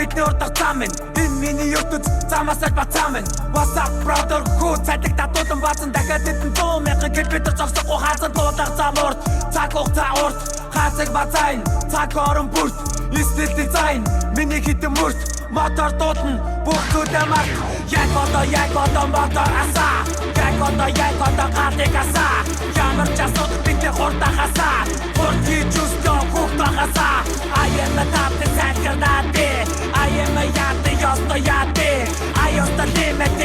бидний урдах зам минь энэ миний ертөц замаас аль бацаа минь What's up brother хүү цайдаг татуулан баасан дахиад эдэн 100 мянган километр зогсохгүй хаазан дуулах зам урт цаг хугацаа урт хацаг бацайн цаг орон бүрт стил дизайн миний хитэн мөрт мотор дуудна бүх зүйлээ март яг одоо мотор асаа яг одоо гадыг асаа ямар ч асуудал бидний хурдан хасаа хурд хийж өстөө хүүхдэн хасаа I am a top the second I am a yacht, I am the limit